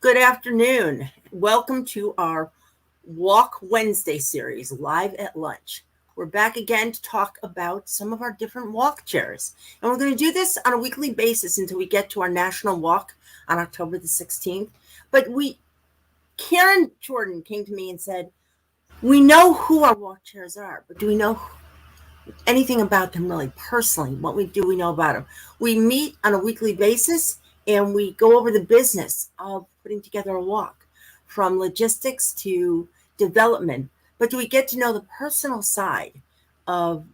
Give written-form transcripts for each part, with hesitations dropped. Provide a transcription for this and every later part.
good afternoon. Welcome to our Walk Wednesday series, live at lunch. We're back again to talk about some of our different walk chairs. And we're going to do this on a weekly basis until we get to our national walk on October the 16th. But Karen Jordan came to me and said, we know who our walk chairs are, but do we know anything about them really personally? Do we know about them? We meet on a weekly basis and we go over the business of putting together a walk, from logistics to development. But do we get to know the personal side of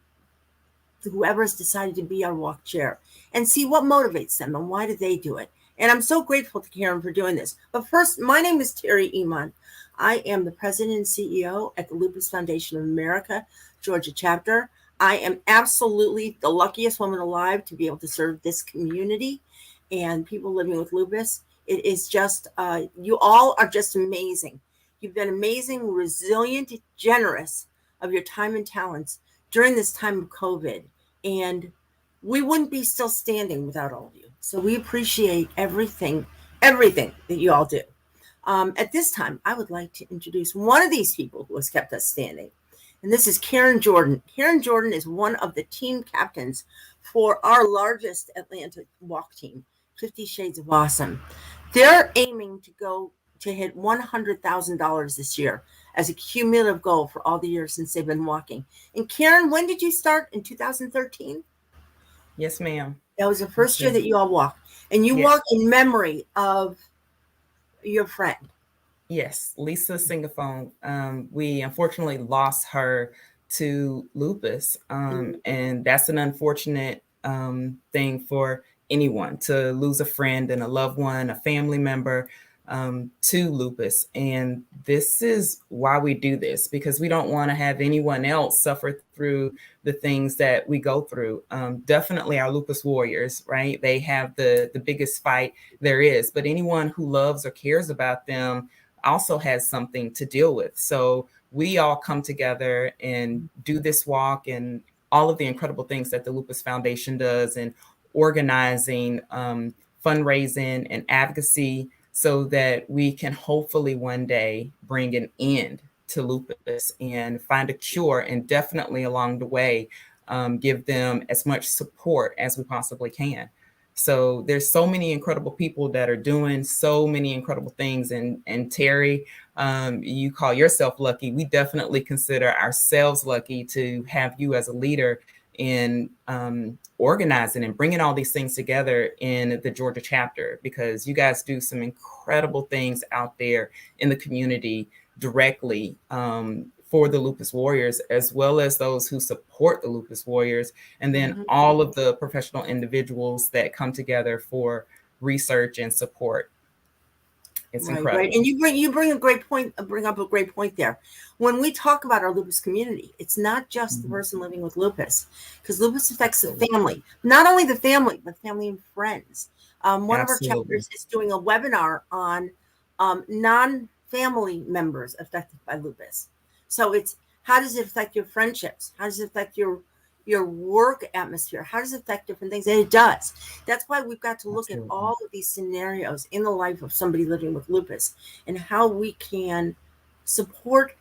whoever has decided to be our walk chair and see what motivates them and why do they do it? And I'm so grateful to Karen for doing this. But first, my name is Terry Iman. I am the president and CEO at the Lupus Foundation of America, Georgia chapter. I am absolutely the luckiest woman alive to be able to serve this community and people living with lupus. It is just, you all are just amazing. You've been amazing, resilient, generous of your time and talents during this time of COVID. And we wouldn't be still standing without all of you. So we appreciate everything that you all do. At this time, I would like to introduce one of these people who has kept us standing. And this is Karen Jordan. Karen Jordan is one of the team captains for our largest Atlanta walk team, 50 Shades of Awesome. They're aiming to hit $100,000 this year as a cumulative goal for all the years since they've been walking. And Karen, when did you start? In 2013? Yes, ma'am. That was the first year that you all walked. And you walked in memory of your friend. Yes, Lisa Singaphone. We unfortunately lost her to lupus. And that's an unfortunate thing for anyone, to lose a friend and a loved one, a family member to lupus. And this is why we do this, because we don't want to have anyone else suffer through the things that we go through. Definitely our lupus warriors, right? They have the biggest fight there is, but anyone who loves or cares about them also has something to deal with. So we all come together and do this walk and all of the incredible things that the Lupus Foundation does, and organizing, fundraising and advocacy, so that we can hopefully one day bring an end to lupus and find a cure, and definitely along the way, give them as much support as we possibly can. So there's so many incredible people that are doing so many incredible things. And Terry, you call yourself lucky. We definitely consider ourselves lucky to have you as a leader in organizing and bringing all these things together in the Georgia chapter, because you guys do some incredible things out there in the community directly for the lupus warriors, as well as those who support the lupus warriors, and then all of the professional individuals that come together for research and support. It's incredible. Right. And you bring up a great point there. When we talk about our lupus community, it's not just the person living with lupus, because lupus affects the family, not only the family, but family and friends. One of our chapters is doing a webinar on non-family members affected by lupus. So it's, how does it affect your friendships? How does it affect your work atmosphere? How does it affect different things? And it does. That's why we've got to look at all of these scenarios in the life of somebody living with lupus and how we can support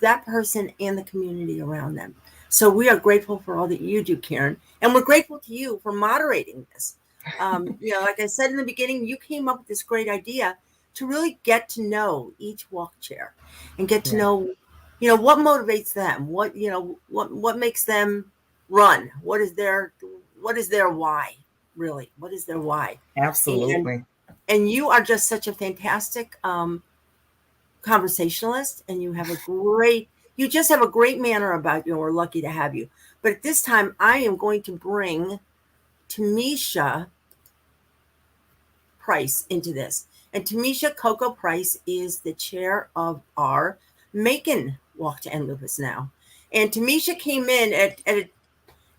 that person and the community around them. So we are grateful for all that you do, Karen. And we're grateful to you for moderating this. Like I said in the beginning, you came up with this great idea to really get to know each walk chair and get to know, what motivates them, what makes them run, what is their why, really? What is their why? Absolutely. And you are just such a fantastic conversationalist, and you just have a great manner about you, and we're lucky to have you. But at this time, I am going to bring Timishea Price into this. And Timishea Coco Price is the chair of our Macon Walk to End Lupus now. And Timishea came in at a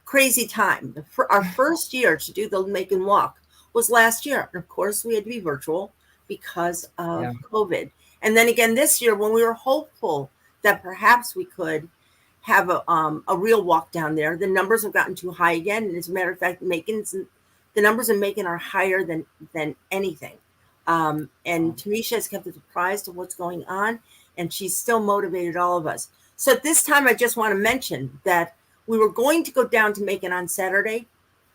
crazy time. Our first year to do the Macon Walk was last year. And of course, we had to be virtual because of COVID. And then again this year, when we were hopeful that perhaps we could have a real walk down there, the numbers have gotten too high again. And as a matter of fact, the numbers in Macon are higher than anything. And Timishea has kept us apprised of what's going on, and she's still motivated all of us. So at this time, I just want to mention that we were going to go down to Macon on Saturday,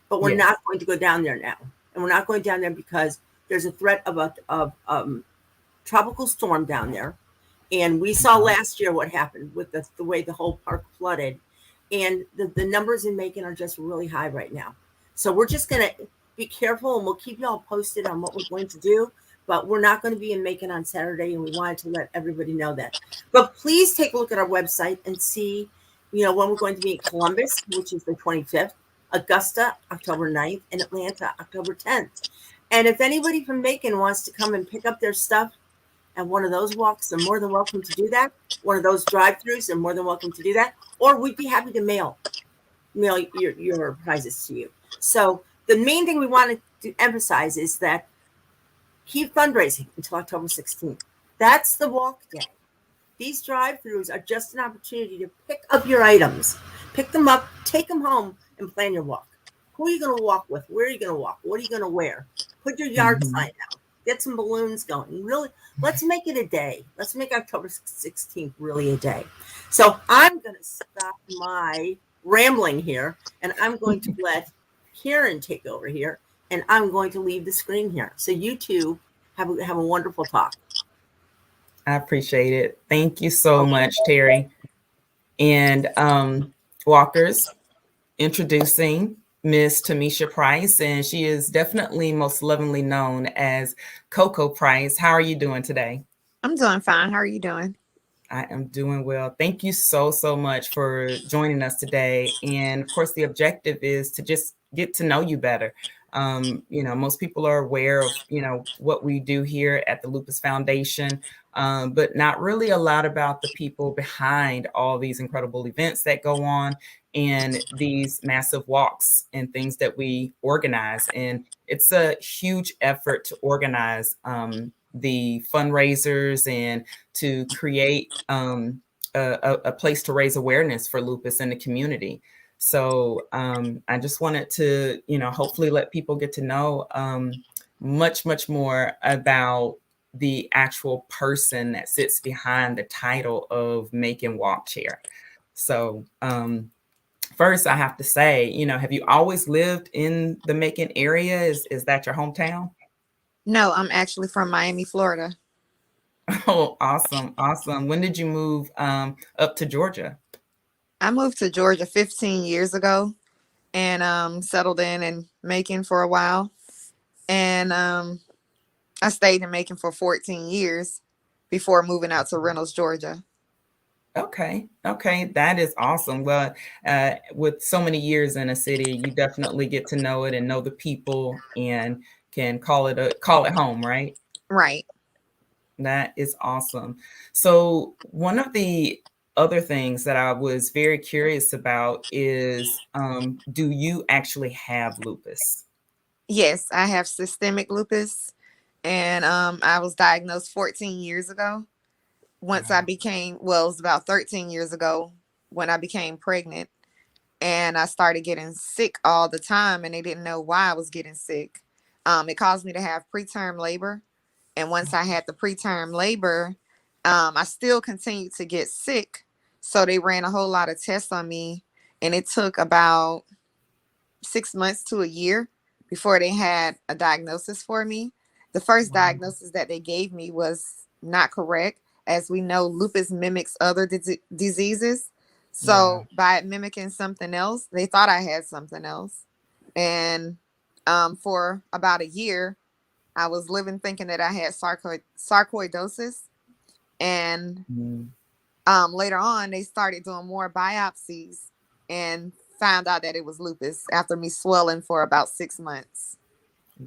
but we're not going to go down there now. And we're not going down there because there's a threat of a tropical storm down there. And we saw last year what happened with the way the whole park flooded. And the numbers in Macon are just really high right now. So we're just going to be careful, and we'll keep you all posted on what we're going to do. But we're not going to be in Macon on Saturday, and we wanted to let everybody know that. But please take a look at our website and see, when we're going to be in Columbus, which is the 25th, Augusta, October 9th, and Atlanta, October 10th. And if anybody from Macon wants to come and pick up their stuff at one of those walks, they're more than welcome to do that. One of those drive-throughs, they're more than welcome to do that. Or we'd be happy to mail your prizes to you. So the main thing we wanted to emphasize is that keep fundraising until October 16th. That's the walk day. These drive-throughs are just an opportunity to pick up your items, pick them up, take them home, and plan your walk. Who are you going to walk with? Where are you going to walk? What are you going to wear? Put your yard sign out. Get some balloons going. Really, let's make it a day. Let's make October 16th really a day. So I'm going to stop my rambling here, and I'm going to let Karen take over here, and I'm going to leave the screen here. So you two have a wonderful talk. I appreciate it. Thank you so much, Terry. And walkers, introducing Miss Timishea Price, and she is definitely most lovingly known as Coco Price. How are you doing today? I'm doing fine. How are you doing? I am doing well. Thank you so much for joining us today. And of course, the objective is to just get to know you better. Most people are aware of, what we do here at the Lupus Foundation, but not really a lot about the people behind all these incredible events that go on and these massive walks and things that we organize. And it's a huge effort to organize the fundraisers and to create a place to raise awareness for lupus in the community. So I just wanted to, hopefully let people get to know much more about the actual person that sits behind the title of Macon Walk Chair. So first, I have to say, have you always lived in the Macon area? Is that your hometown? No, I'm actually from Miami, Florida. Oh, awesome. When did you move up to Georgia? I moved to Georgia 15 years ago and settled in Macon for a while. And I stayed in Macon for 14 years before moving out to Reynolds, Georgia. Okay. That is awesome. Well, with so many years in a city, you definitely get to know it and know the people and can call it home, right? Right. That is awesome. So one of the other things that I was very curious about is, do you actually have lupus? Yes, I have systemic lupus, and I was diagnosed 14 years ago. Once I became, it was about 13 years ago when I became pregnant, and I started getting sick all the time, and they didn't know why I was getting sick. It caused me to have preterm labor. And once I had the preterm labor, I still continued to get sick. So they ran a whole lot of tests on me, and it took about 6 months to a year before they had a diagnosis for me. The first diagnosis that they gave me was not correct. As we know, lupus mimics other diseases. So by mimicking something else, they thought I had something else. And for about a year, I was living thinking that I had sarcoidosis. And later on, they started doing more biopsies and found out that it was lupus after me swelling for about 6 months.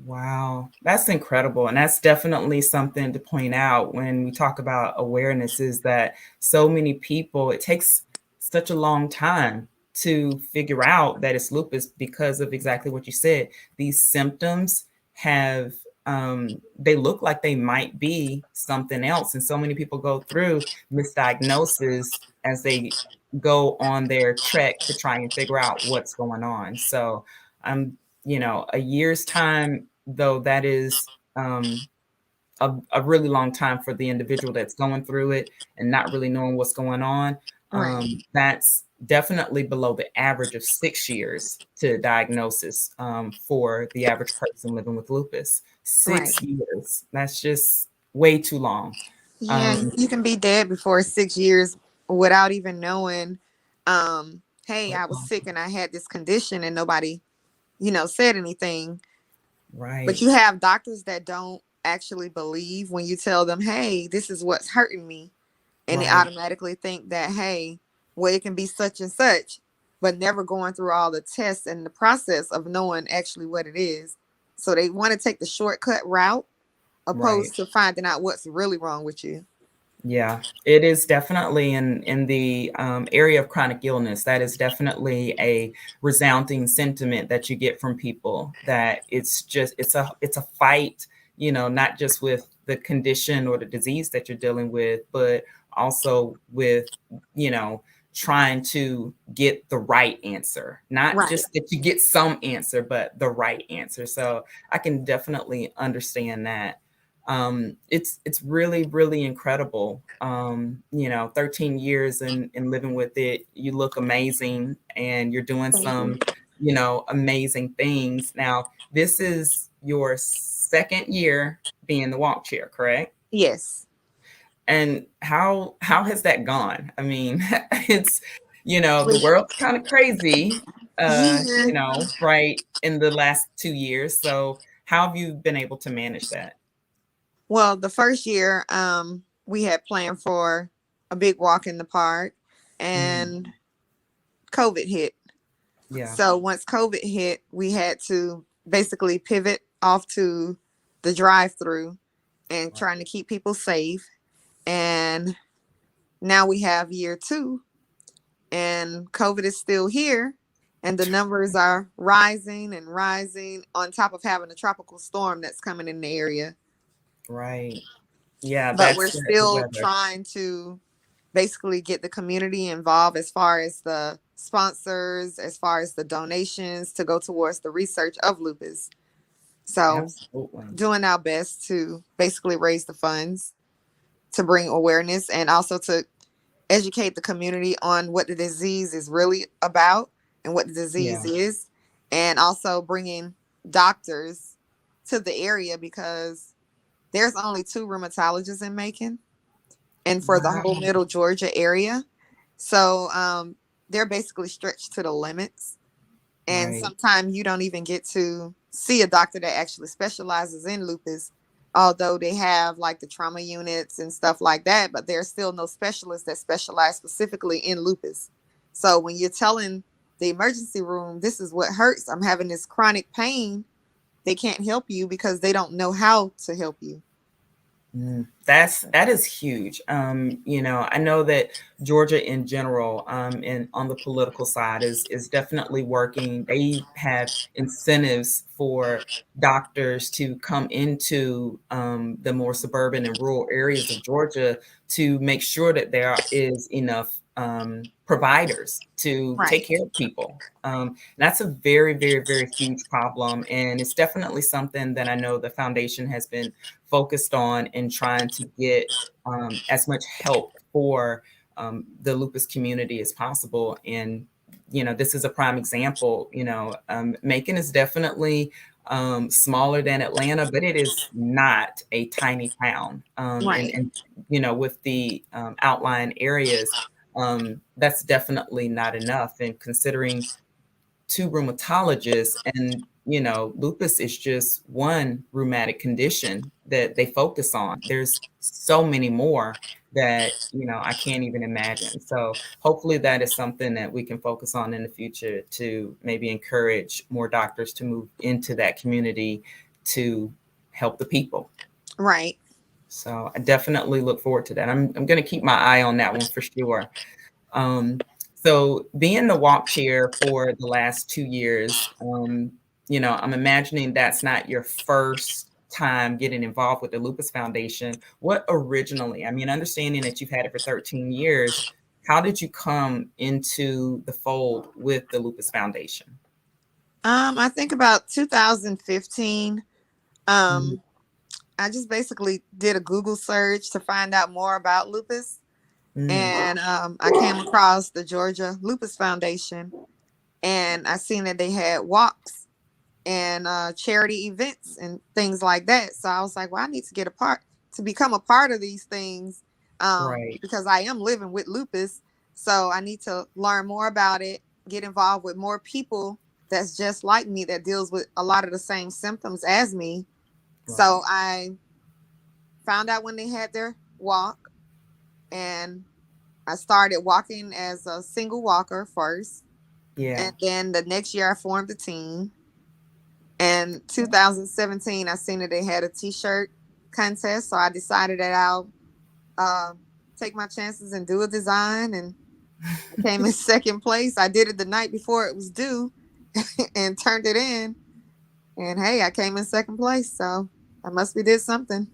Wow, that's incredible. And that's definitely something to point out when we talk about awareness, is that so many people, it takes such a long time to figure out that it's lupus because of exactly what you said. These symptoms have, they look like they might be something else. And so many people go through misdiagnosis as they go on their trek to try and figure out what's going on. So a year's time, though, that is a really long time for the individual that's going through it and not really knowing what's going on. Right. That's definitely below the average of 6 years to diagnosis for the average person living with lupus. Right. 6 years. That's just way too long. Yeah, you can be dead before 6 years without even knowing. Hey, I was sick and I had this condition, and nobody, said anything. Right. But you have doctors that don't actually believe when you tell them, "Hey, this is what's hurting me," and they Right. automatically think that, "Hey, well, it can be such and such," but never going through all the tests and the process of knowing actually what it is. So they want to take the shortcut route Right. opposed to finding out what's really wrong with you. Yeah, it is definitely in the area of chronic illness. That is definitely a resounding sentiment that you get from people, that it's a fight, not just with the condition or the disease that you're dealing with, but also with, you know, trying to get the right answer, not Right. just that you get some answer, but the right answer. So I can definitely understand that. It's really, really incredible. 13 years and living with it, you look amazing and you're doing Thank you. some, amazing things. Now, this is your second year being in the walk chair, correct? Yes. And how has that gone? I mean, it's, the With- world's kind of crazy, Yeah. right in the last 2 years. So how have you been able to manage that? Well, the first year, we had planned for a big walk in the park, Mhm. and COVID hit. Yeah. So once COVID hit, we had to basically pivot off to the drive-through and Right. trying to keep people safe. And now we have year two, and COVID is still here, and the numbers are rising and rising on top of having a tropical storm that's coming in the area. Right. Yeah, But we're that's the still weather. trying to basically get the community involved as far as the sponsors, as far as the donations to go towards the research of lupus. So Absolutely. doing our best to basically raise the funds to bring awareness and also to educate the community on what the disease is really about and what the disease Yeah. is, and also bringing doctors to the area because there's only two rheumatologists in Macon and for the whole Wow. middle Georgia area. So they're basically stretched to the limits. And Right. sometimes you don't even get to see a doctor that actually specializes in lupus, although they have like the trauma units and stuff like that, but there's still no specialists that specialize specifically in lupus. So when you're telling the emergency room, this is what hurts, I'm having this chronic pain, they can't help you because they don't know how to help you. That is huge. I know that Georgia in general, and on the political side is definitely working. They have incentives for doctors to come into the more suburban and rural areas of Georgia to make sure that there is enough providers to take Right. care of people. That's a very, very, very huge problem, and it's definitely something that I know the foundation has been focused on and trying to get as much help for the lupus community as possible. And, this is a prime example. Macon is definitely smaller than Atlanta, but it is not a tiny town. Right. With the outlying areas, that's definitely not enough. And considering two rheumatologists, and lupus is just one rheumatic condition that they focus on. There's so many more that I can't even imagine. So hopefully that is something that we can focus on in the future to maybe encourage more doctors to move into that community to help the people. Right. So I definitely look forward to that. I'm going to keep my eye on that one for sure. So being in the walk chair for the last 2 years, I'm imagining that's not your first time getting involved with the Lupus Foundation. What originally, I mean, understanding that you've had it for 13 years, how did you come into the fold with the Lupus Foundation? I think about 2015. Mhm. Um, I just basically did a Google search to find out more about lupus. And I came across the Georgia Lupus Foundation, and I seen that they had walks and charity events and things like that. So I was like, well, I need to get a part to become a part of these things, Right. because I am living with lupus. So I need to learn more about it, get involved with more people that's just like me, that deals with a lot of the same symptoms as me. So Right. I found out when they had their walk, and I started walking as a single walker first. Yeah. And then the next year I formed a team. And 2017, I seen that they had a t-shirt contest. So I decided that I'll uh, take my chances and do a design. And I came in second place. I did it the night before it was due and turned it in. And hey, I came in second place. So I must be did something.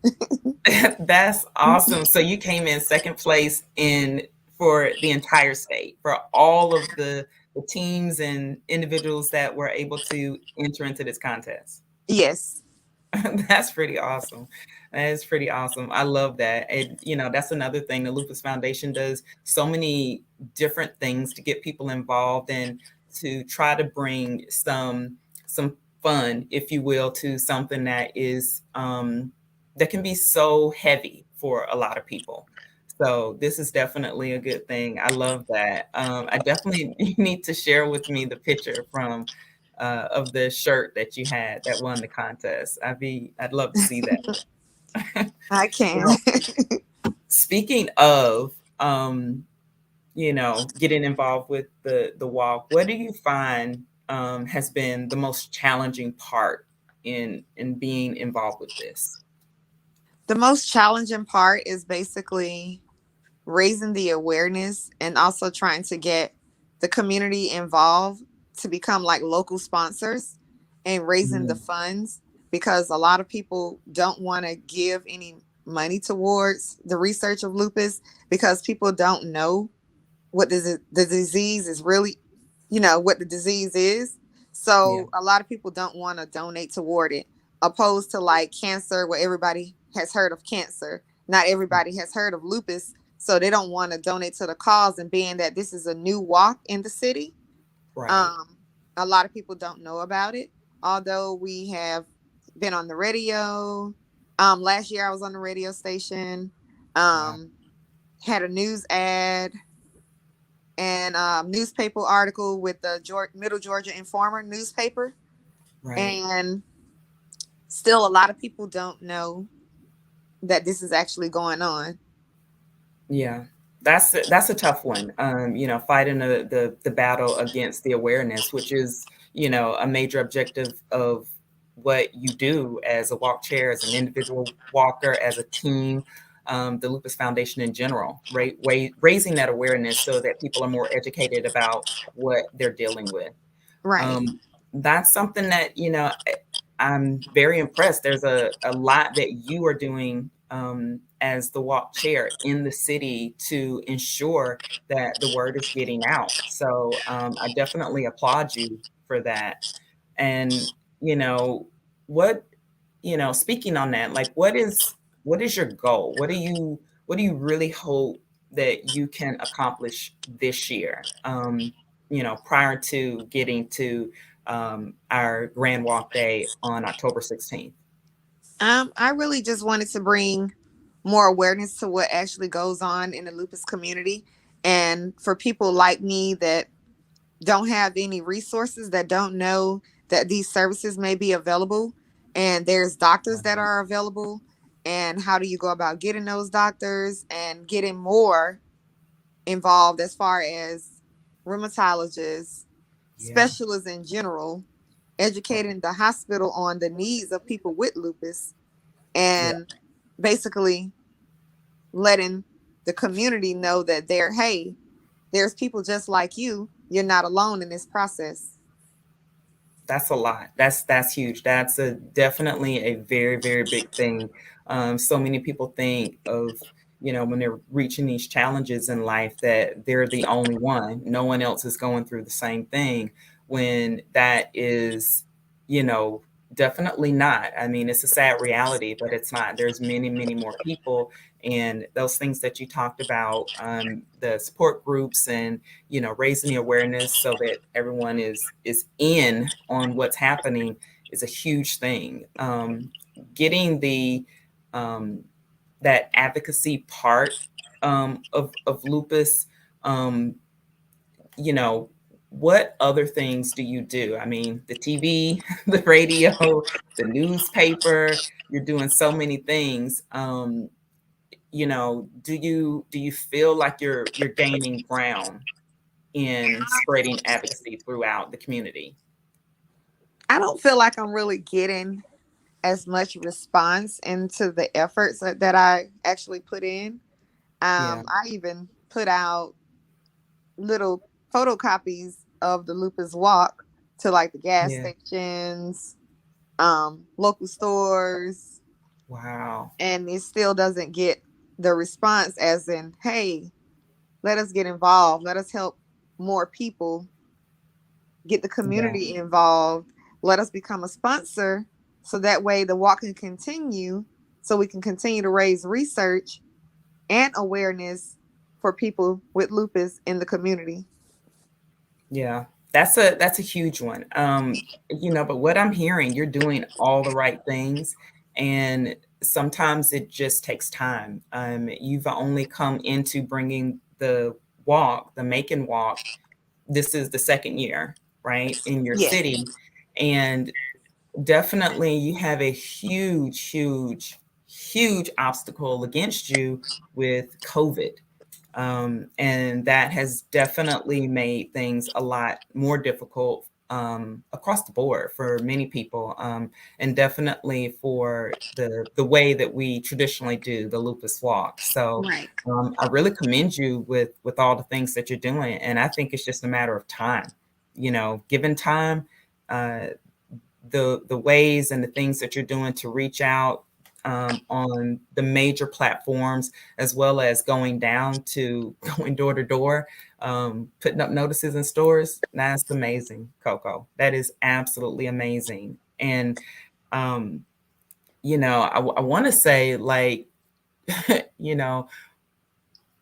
That's awesome. So you came in second place in for the entire state, for all of the teams and individuals that were able to enter into this contest. Yes. That's pretty awesome. That is pretty awesome. I love that. And that's another thing. The Lupus Foundation does so many different things to get people involved and to try to bring some fun, if you will, to something that is that can be so heavy for a lot of people. So this is definitely a good thing. I love that. I definitely need to share with me the picture from of the shirt that you had that won the contest. I'd love to see that. I can. Well, speaking of getting involved with the walk, what do you find has been the most challenging part in being involved with this? The most challenging part is basically raising the awareness and also trying to get the community involved to become like local sponsors and raising the Mm, funds, because a lot of people don't want to give any money towards the research of lupus because people don't know what the disease is really, what the disease is. yeah, So a lot of people don't want to donate toward it, opposed to like cancer, where everybody has heard of cancer. Not everybody has heard of lupus, so they don't want to donate to the cause. And being that this is a new walk in the city, right. um, a lot of people don't know about it. Although we have been on the radio. Last year I was on the radio station. Wow. Um, had a news ad and newspaper article with the Middle Georgia Informer newspaper. Right. And still, a lot of people don't know that this is actually going on. Yeah, that's a tough one. Fighting the battle against the awareness, which is a major objective of what you do as a walk chair, as an individual walker, as a team, the Lupus Foundation in general, right? Raising that awareness so that people are more educated about what they're dealing with. Right. Um, that's something that I'm very impressed. There's a lot that you are doing as the walk chair in the city to ensure that the word is getting out. So I definitely applaud you for that. And what speaking on that, like what is your goal? What do you really hope that you can accomplish this year? Prior to getting to our Grand Walk Day on October 16th. I really just wanted to bring more awareness to what actually goes on in the lupus community. And for people like me that don't have any resources, that don't know that these services may be available, and there's doctors that Right. are available, and how do you go about getting those doctors and getting more involved as far as rheumatologists, Yeah. specialists in general, educating the hospital on the needs of people with lupus, Yeah. and basically letting the community know that hey, there's people just like you. You're not alone in this process. That's a lot. That's huge. That's definitely a very, very big thing. So many people think of, when they're reaching these challenges in life that they're the only one. No one else is going through the same thing when that is, you know, Definitely not. I mean, it's a sad reality, but it's not. There's many, many more people, and those things that you talked about, the support groups, and raising the awareness so that everyone is in on what's happening is a huge thing. Getting the that advocacy part of lupus. Um, you know, what other things do you do? I mean, the TV, the radio, the newspaper, you're doing so many things. Do you feel like you're gaining ground in spreading advocacy throughout the community? I don't feel like I'm really getting as much response into the efforts that I actually put in. Yeah, I even put out little photocopies of the Lupus Walk to like the gas yeah. stations, local stores, Wow. and it still doesn't get the response as in, hey, let us get involved. Let us help more people, get the Yeah, community involved. Let us become a sponsor so that way the walk can continue, so we can continue to raise research and awareness for people with lupus in the community. yeah. That's a huge one. But what I'm hearing, you're doing all the right things, and sometimes it just takes time. You've only come into bringing the Macon walk. This is the second year, right, in your Yes. city, and definitely you have a huge, huge, huge obstacle against you with COVID. And that has definitely made things a lot more difficult across the board for many people, and definitely for the way that we traditionally do the lupus walk. So Right. I really commend you with all the things that you're doing, and I think it's just a matter of time. Given time, uh, the ways and the things that you're doing to reach out on the major platforms, as well as going down to going door to door, putting up notices in stores. That's amazing, Coco. That is absolutely amazing. And I want to say, like, you know,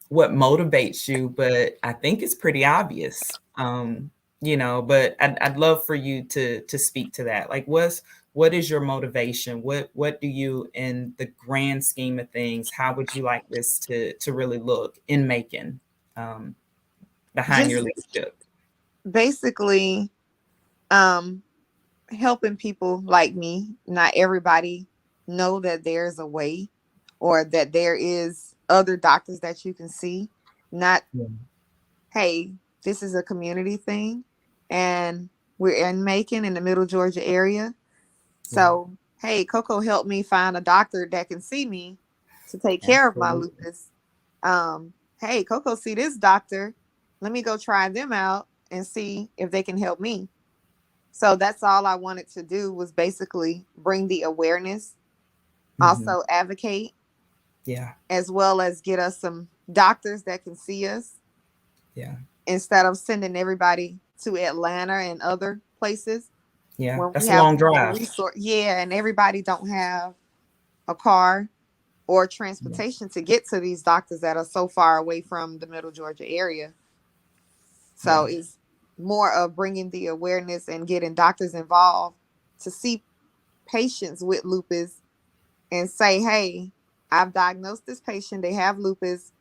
what motivates you, but I think it's pretty obvious. But I'd love for you to speak to that. Like, what is your motivation? What do you, in the grand scheme of things, how would you like this to really look in Macon, um, behind your Just leadership? basically um helping people like me, not everybody, know that there's a way or that there is other doctors that you can see. Not, Yeah, hey, this is a community thing and we're in Macon in the middle Georgia area. yeah, So, hey, Coco helped me find a doctor that can see me to take care of my absolutely. lupus. Hey, Coco, see this doctor. Let me go try them out and see if they can help me. So that's all I wanted to do was basically bring the awareness, Hmm. also advocate, Yeah, as well as get us some doctors that can see us yeah, instead of sending everybody to Atlanta and other places yeah. when we That's a have long more drive. resource. Yeah, and everybody don't have a car or Yeah, transportation to get to these doctors that are so far away from the middle Georgia area. So yeah, it's more of bringing the awareness and getting doctors involved to see patients with lupus and say, hey, I've diagnosed this patient. They have lupus.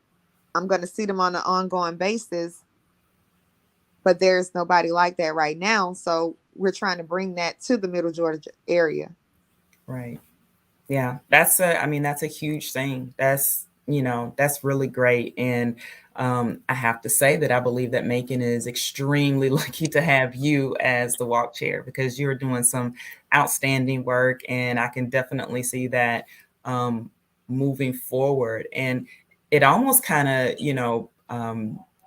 I'm going to see them on an ongoing basis, but there's nobody like that right now. So we're trying to bring that to the middle Georgia area. right. Yeah, that's a huge thing. That's really great. And I have to say that I believe that Macon is extremely lucky to have you as the walk chair, because you're doing some outstanding work, and I can definitely see that um, moving forward. And it almost kind of,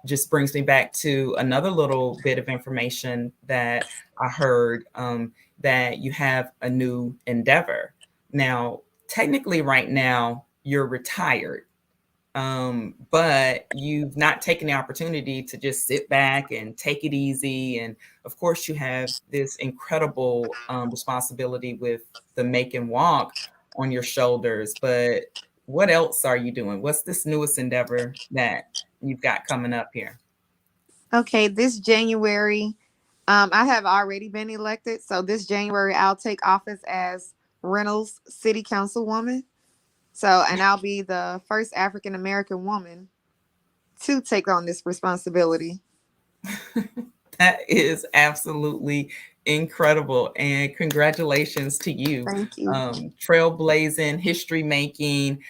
just brings me back to another little bit of information that I heard, that you have a new endeavor now. Technically, right now, you're retired. but you've not taken the opportunity to just sit back and take it easy. And of course, you have this incredible responsibility with the Macon Walk on your shoulders. But what else are you doing? What's this newest endeavor that you've got coming up here? Okay, this January, I have already been elected. So this January, I'll take office as Reynolds City Councilwoman. So, and I'll be the first African American woman to take on this responsibility. That is absolutely incredible. And congratulations to you. Thank you. Trailblazing, history making,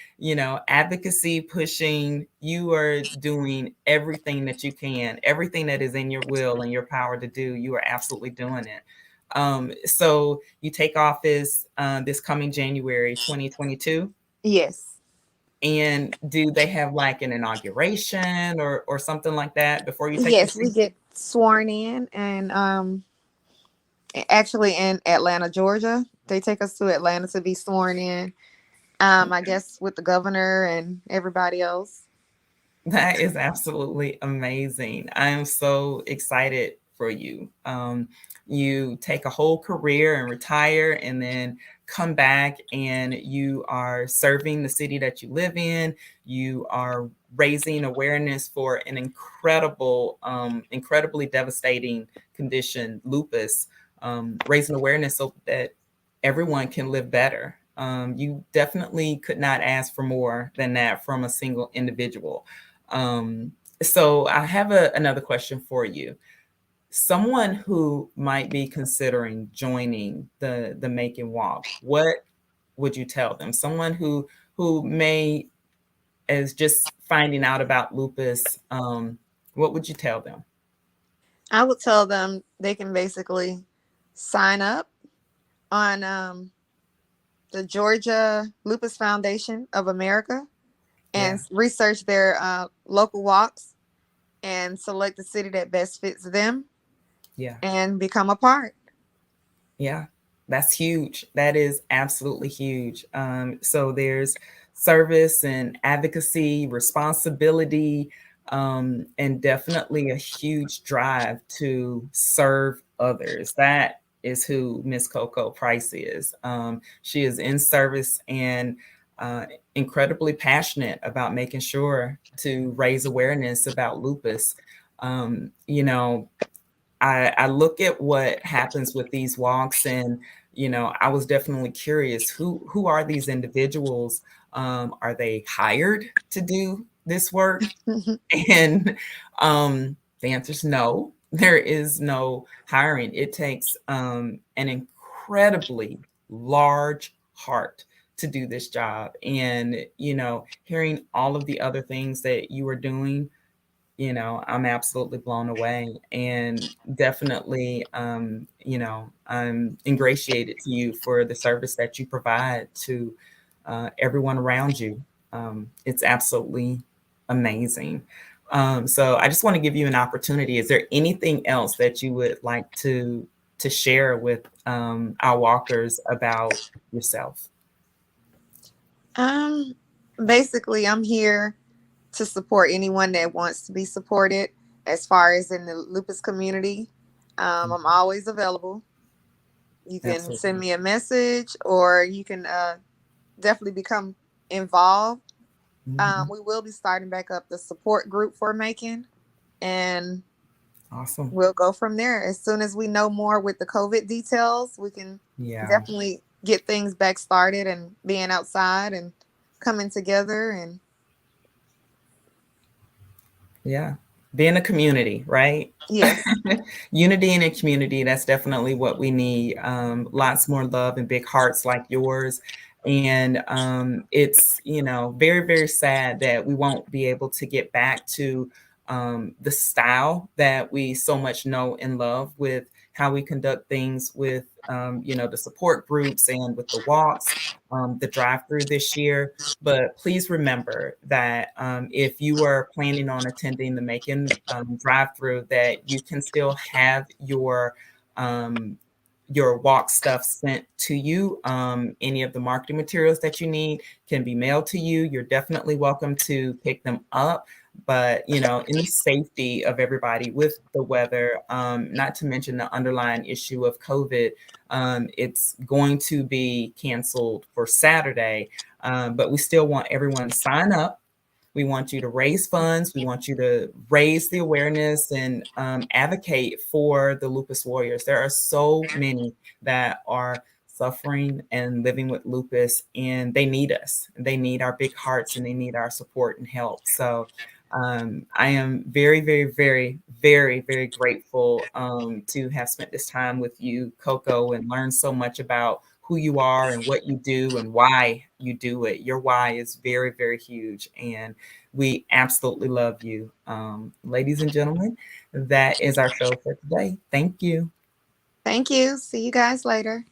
advocacy pushing. You are doing everything that you can, everything that is in your will and your power to do. You are absolutely doing it. So you take office this coming January 2022. Yes. And do they have like an inauguration or something like that before you take your Yes, we seat? get sworn in, and actually in Atlanta, Georgia. They take us to Atlanta to be sworn in. I guess with the governor and everybody else. That is absolutely amazing. I am so excited for you. You take a whole career and retire and then come back and you are serving the city that you live in. You are raising awareness for an incredibly devastating condition, lupus, raising awareness so that everyone can live better. You definitely could not ask for more than that from a single individual. So I have another question for you. Someone who might be considering joining the Macon Walk, what would you tell them? Someone who may is just finding out about lupus, what would you tell them? I would tell them they can basically sign up on the Georgia Lupus Foundation of America and Yeah. research their local walks and select the city that best fits them Yeah. and become a part. Yeah, that's huge. That is absolutely huge. So there's service and advocacy, responsibility, and definitely a huge drive to serve others. That is who Miss Coco Price is. She is in service and uh, incredibly passionate about making sure to raise awareness about lupus. You know, I look at what happens with these walks, and I was definitely curious who are these individuals? Are they hired to do this work? And the answer is no. There is no hiring. It takes an incredibly large heart to do this job, and hearing all of the other things that you are doing, I'm absolutely blown away, and definitely, I'm ingratiated to you for the service that you provide to everyone around you. It's absolutely amazing. So I just want to give you an opportunity. Is there anything else that you would like to share with our walkers about yourself? Um, Basically, I'm here to support anyone that wants to be supported as far as in the lupus community. I'm always available. You can send Absolutely. me a message or you can definitely become involved. Mhm. We will be starting back up the support group for Macon, and Awesome. we'll go from there. As soon as we know more with the COVID details, we can Yeah. definitely get things back started and being outside and coming together. And Yeah. Being a community, right? yes. Unity in a community, that's definitely what we need. Lots more love and big hearts like yours. And it's, very, very sad that we won't be able to get back to the style that we so much know and love with how we conduct things with, the support groups and with the walks, the drive through this year. But please remember that if you are planning on attending the Macon drive-through, that you can still have your um, your walk stuff sent to you. Any of the marketing materials that you need can be mailed to you. You're definitely welcome to pick them up. But, in the safety of everybody with the weather, not to mention the underlying issue of COVID, it's going to be canceled for Saturday. But we still want everyone to sign up. We want you to raise funds. We want you to raise the awareness and advocate for the lupus warriors. There are so many that are suffering and living with lupus, and they need us. They need our big hearts, and they need our support and help. So I am very, very, very, very, very grateful to have spent this time with you, Coco, and learned so much about who you are and what you do and why you do it. Your why is very, very huge, and we absolutely love you. Ladies and gentlemen, that is our show for today. Thank you. Thank you. See you guys later.